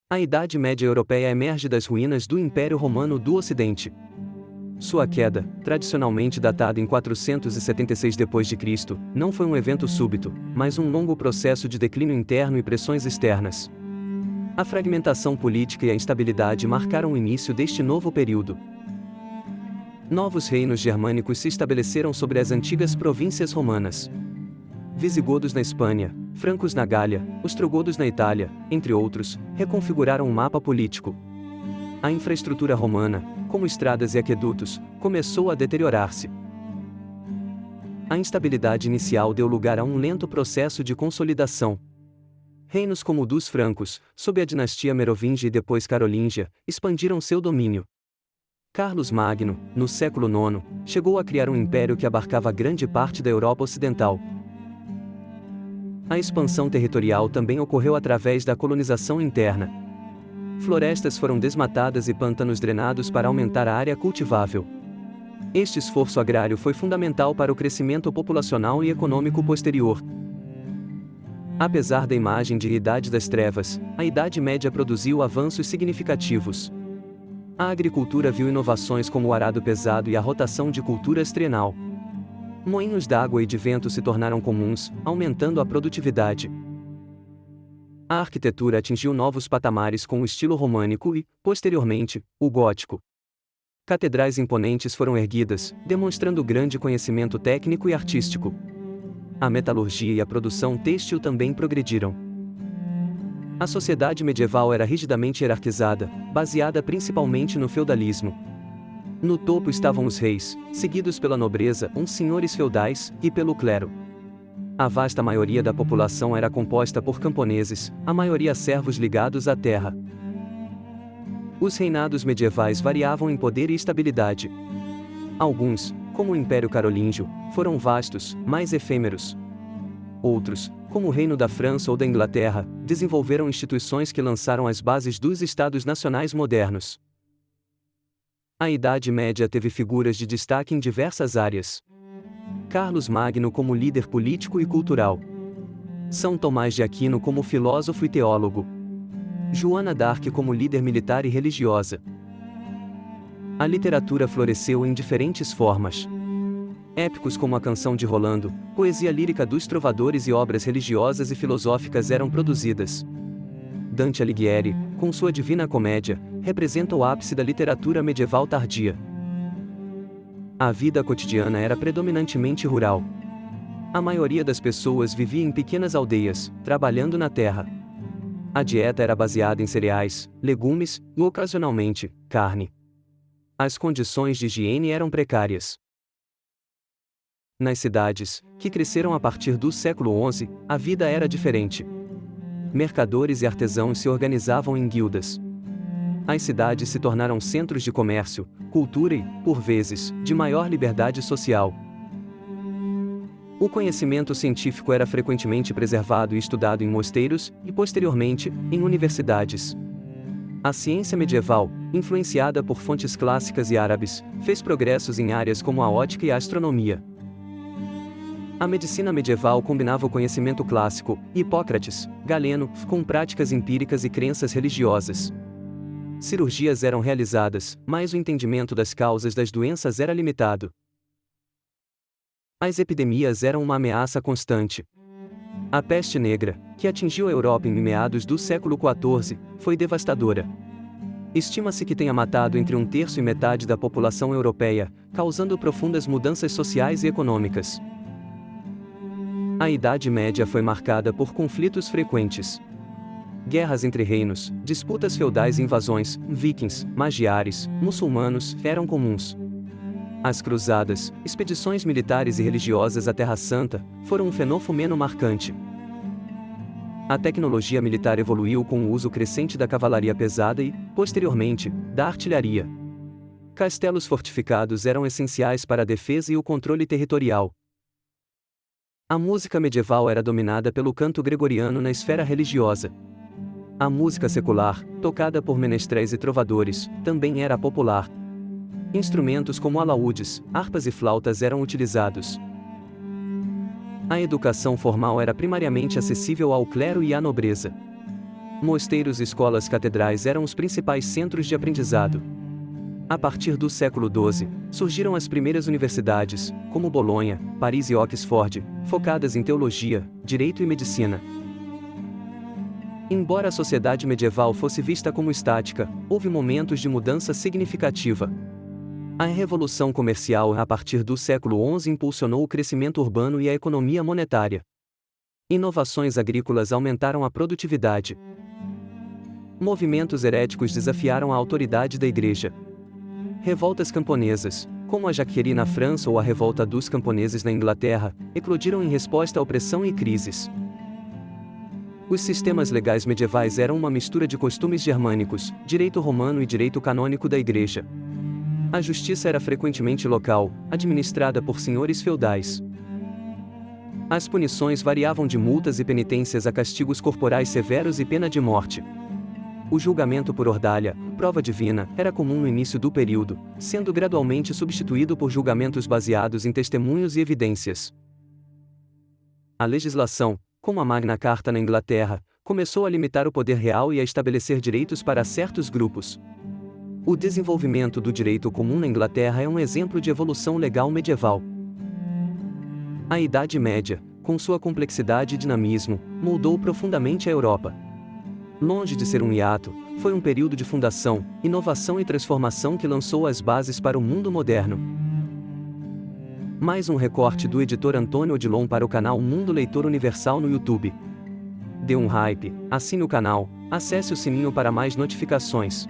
A Idade Média Europeia emerge das ruínas do Império Romano do Ocidente. Sua queda, tradicionalmente datada em 476 d.C., não foi um evento súbito, mas um longo processo de declínio interno e pressões externas. A fragmentação política e a instabilidade marcaram o início deste novo período. Novos reinos germânicos se estabeleceram sobre as antigas províncias romanas. Visigodos na Espanha, francos na Gália, ostrogodos na Itália, entre outros, reconfiguraram o mapa político. A infraestrutura romana, como estradas e aquedutos, começou a deteriorar-se. A instabilidade inicial deu lugar a um lento processo de consolidação. Reinos como o dos francos, sob a dinastia Merovingia e depois Carolíngia, expandiram seu domínio. Carlos Magno, no século IX, chegou a criar um império que abarcava grande parte da Europa Ocidental. A expansão territorial também ocorreu através da colonização interna. Florestas foram desmatadas e pântanos drenados para aumentar a área cultivável. Este esforço agrário foi fundamental para o crescimento populacional e econômico posterior. Apesar da imagem de Idade das Trevas, a Idade Média produziu avanços significativos. A agricultura viu inovações como o arado pesado e a rotação de culturas trienal. Moinhos d'água e de vento se tornaram comuns, aumentando a produtividade. A arquitetura atingiu novos patamares com o estilo românico e, posteriormente, o gótico. Catedrais imponentes foram erguidas, demonstrando grande conhecimento técnico e artístico. A metalurgia e a produção têxtil também progrediram. A sociedade medieval era rigidamente hierarquizada, baseada principalmente no feudalismo. No topo estavam os reis, seguidos pela nobreza, uns senhores feudais, e pelo clero. A vasta maioria da população era composta por camponeses, a maioria servos ligados à terra. Os reinados medievais variavam em poder e estabilidade. Alguns, como o Império Carolíngio, foram vastos, mas efêmeros. Outros, como o Reino da França ou da Inglaterra, desenvolveram instituições que lançaram as bases dos Estados nacionais modernos. A Idade Média teve figuras de destaque em diversas áreas. Carlos Magno como líder político e cultural. São Tomás de Aquino como filósofo e teólogo. Joana d'Arc como líder militar e religiosa. A literatura floresceu em diferentes formas. Épicos como a Canção de Rolando, poesia lírica dos trovadores e obras religiosas e filosóficas eram produzidas. Dante Alighieri, com sua Divina Comédia, representa o ápice da literatura medieval tardia. A vida cotidiana era predominantemente rural. A maioria das pessoas vivia em pequenas aldeias, trabalhando na terra. A dieta era baseada em cereais, legumes e, ocasionalmente, carne. As condições de higiene eram precárias. Nas cidades, que cresceram a partir do século XI, a vida era diferente. Mercadores e artesãos se organizavam em guildas. As cidades se tornaram centros de comércio, cultura e, por vezes, de maior liberdade social. O conhecimento científico era frequentemente preservado e estudado em mosteiros, e posteriormente, em universidades. A ciência medieval, influenciada por fontes clássicas e árabes, fez progressos em áreas como a ótica e a astronomia. A medicina medieval combinava o conhecimento clássico, Hipócrates, Galeno, com práticas empíricas e crenças religiosas. Cirurgias eram realizadas, mas o entendimento das causas das doenças era limitado. As epidemias eram uma ameaça constante. A peste negra, que atingiu a Europa em meados do século XIV, foi devastadora. Estima-se que tenha matado entre 1/3 e metade da população europeia, causando profundas mudanças sociais e econômicas. A Idade Média foi marcada por conflitos frequentes. Guerras entre reinos, disputas feudais e invasões, vikings, magiares, muçulmanos, eram comuns. As cruzadas, expedições militares e religiosas à Terra Santa, foram um fenômeno marcante. A tecnologia militar evoluiu com o uso crescente da cavalaria pesada e, posteriormente, da artilharia. Castelos fortificados eram essenciais para a defesa e o controle territorial. A música medieval era dominada pelo canto gregoriano na esfera religiosa. A música secular, tocada por menestréis e trovadores, também era popular. Instrumentos como alaúdes, harpas e flautas eram utilizados. A educação formal era primariamente acessível ao clero e à nobreza. Mosteiros e escolas catedrais eram os principais centros de aprendizado. A partir do século XII, surgiram as primeiras universidades, como Bolonha, Paris e Oxford, focadas em teologia, direito e medicina. Embora a sociedade medieval fosse vista como estática, houve momentos de mudança significativa. A Revolução Comercial a partir do século XI impulsionou o crescimento urbano e a economia monetária. Inovações agrícolas aumentaram a produtividade. Movimentos heréticos desafiaram a autoridade da Igreja. Revoltas camponesas, como a Jacquerie na França ou a Revolta dos Camponeses na Inglaterra, eclodiram em resposta à opressão e crises. Os sistemas legais medievais eram uma mistura de costumes germânicos, direito romano e direito canônico da Igreja. A justiça era frequentemente local, administrada por senhores feudais. As punições variavam de multas e penitências a castigos corporais severos e pena de morte. O julgamento por ordalha, prova divina, era comum no início do período, sendo gradualmente substituído por julgamentos baseados em testemunhos e evidências. A legislação, como a Magna Carta na Inglaterra, começou a limitar o poder real e a estabelecer direitos para certos grupos. O desenvolvimento do direito comum na Inglaterra é um exemplo de evolução legal medieval. A Idade Média, com sua complexidade e dinamismo, moldou profundamente a Europa. Longe de ser um hiato, foi um período de fundação, inovação e transformação que lançou as bases para o mundo moderno. Mais um recorte do editor Antônio Odilon para o canal Mundo Leitor Universal no YouTube. Dê um hype, assine o canal, acesse o sininho para mais notificações.